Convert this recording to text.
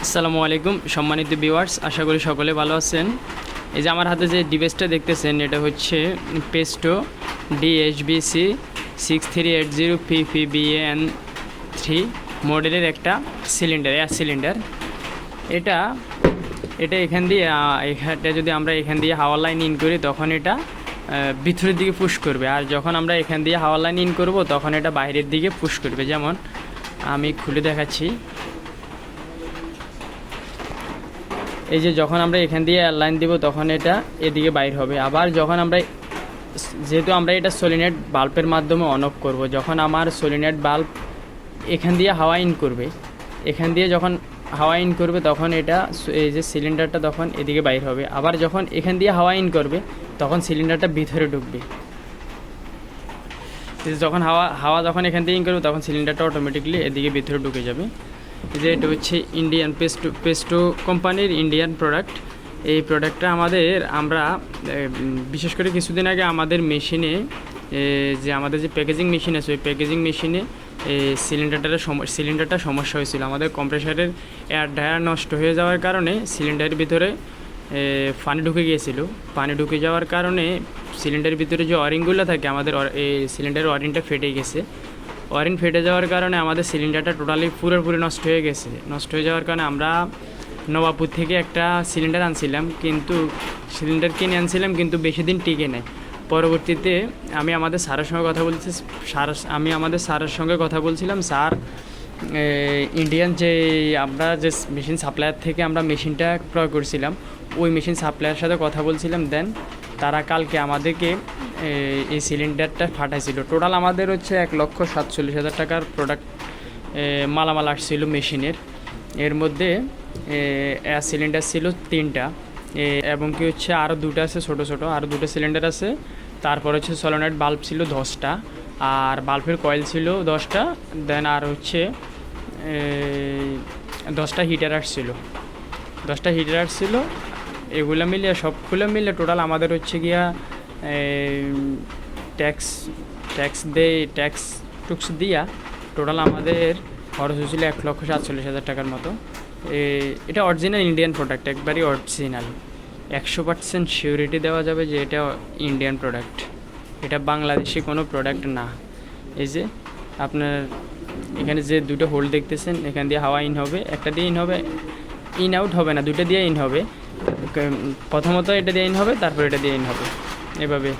আসসালামু আলাইকুম সম্মানিত ভিউয়ার্স, আশা করি সকলে ভালো আছেন। এই যে আমার হাতে যে ডিভাইসটা দেখতেছেন, এটা হচ্ছে পেস্টো DHBC 6380 PPBN3 মডেলের একটা সিলিন্ডার, এয়ার সিলিন্ডার। এটা এখান দিয়ে এটা যদি আমরা এখান দিয়ে হাওয়া লাইন ইন করি তখন এটা ভিতরের দিকে পুশ করবে, আর যখন আমরা এখান দিয়ে হাওয়া লাইন ইন করব তখন এটা বাইরের দিকে পুশ করবে। যেমন আমি খুলে দেখাচ্ছি। এই যে যখন আমরা এখান দিয়ে লাইন দিব তখন এটা এদিকে বাইর হবে। আবার যখন যেহেতু আমরা এটা সলিনেট বাল্বের মাধ্যমে অন অফ করবো, যখন আমার সলিনেট বাল্ব এখান দিয়ে হাওয়া ইন করবে, এখান দিয়ে যখন হাওয়া ইন করবে তখন এটা এই যে সিলিন্ডারটা তখন এদিকে বাইর হবে। আবার যখন এখান দিয়ে হাওয়া ইন করবে তখন সিলিন্ডারটা ভিতরে ঢুকবে। যখন হাওয়া যখন এখান দিয়ে ইন করবে তখন সিলিন্ডারটা অটোমেটিকলি এদিকে ভিতরে ঢুকে যাবে। যে এটা হচ্ছে ইন্ডিয়ান পেস্টো কোম্পানির ইন্ডিয়ান প্রোডাক্ট। এই প্রোডাক্টটা আমরা বিশেষ করে কিছুদিন আগে আমাদের মেশিনে, যে আমাদের যে প্যাকেজিং মেশিন আছে ওই প্যাকেজিং মেশিনে সিলিন্ডারটা সমস্যা হয়েছিল। আমাদের কম্প্রেসারের এয়ার ড্রায়ার নষ্ট হয়ে যাওয়ার কারণে সিলিন্ডারের ভিতরে পানি ঢুকে গিয়েছিল। পানি ঢুকে যাওয়ার কারণে সিলিন্ডারের ভিতরে যে ওয়ারিংগুলো থাকে আমাদের এই সিলিন্ডারের ওয়ারিংটা ফেটে গেছে। ওয়ারিং ফেটে যাওয়ার কারণে আমাদের সিলিন্ডারটা টোটালি পুরোপুরি নষ্ট হয়ে গেছে। নষ্ট হয়ে যাওয়ার কারণে আমরা নবাবপুর থেকে একটা সিলিন্ডার আনছিলাম, কিন্তু সিলিন্ডার কিনে আনছিলাম কিন্তু বেশি দিন টিকে নেয়। পরবর্তীতে আমি আমাদের স্যারের সঙ্গে কথা বলছিলাম। স্যার ইন্ডিয়ান যে আমরা যে মেশিন সাপ্লায়ার থেকে আমরা মেশিনটা ক্রয় করছিলাম ওই মেশিন সাপ্লায়ার সাথে কথা বলছিলাম। দেন তারা কালকে আমাদেরকে এই সিলিন্ডারটা পাঠাইছিল। টোটাল আমাদের হচ্ছে 1,47,000 টাকার প্রোডাক্ট মালামাল আসছিল মেশিনের। এর মধ্যে এয়ার সিলিন্ডার ছিল 3টা, এবং কি হচ্ছে আরও 2টা আছে ছোটো আরও 2টা সিলিন্ডার আছে। তারপর হচ্ছে সলোনয়েড বাল্ব ছিল 10টা, আর বাল্বের কয়েল ছিল 10টা। দেন আর হচ্ছে 10টা হিটার আসছিল। এগুলো মিলিয়ে সবগুলো মিলে টোটাল আমাদের হচ্ছে গিয়া ট্যাক্স দিয়া টোটাল আমাদের খরচ হয়েছিল 1,47,000 টাকার মতো। এটা অরিজিনাল ইন্ডিয়ান প্রোডাক্ট, একবারই অরিজিনাল, 100% সিউরিটি দেওয়া যাবে যে এটা ইন্ডিয়ান প্রোডাক্ট, এটা বাংলাদেশি কোনো প্রোডাক্ট না। এই যে আপনার এখানে যে 2টো হোল দেখতেছেন, এখান দিয়ে হাওয়া ইন হবে, একটা দিয়ে ইন হবে, ইন আউট হবে না, 2টা দিয়ে ইন হবে। প্রথমত এটা দিয়ে ইন হবে, তারপর এটা দিয়ে ইন হবে, এভাবে।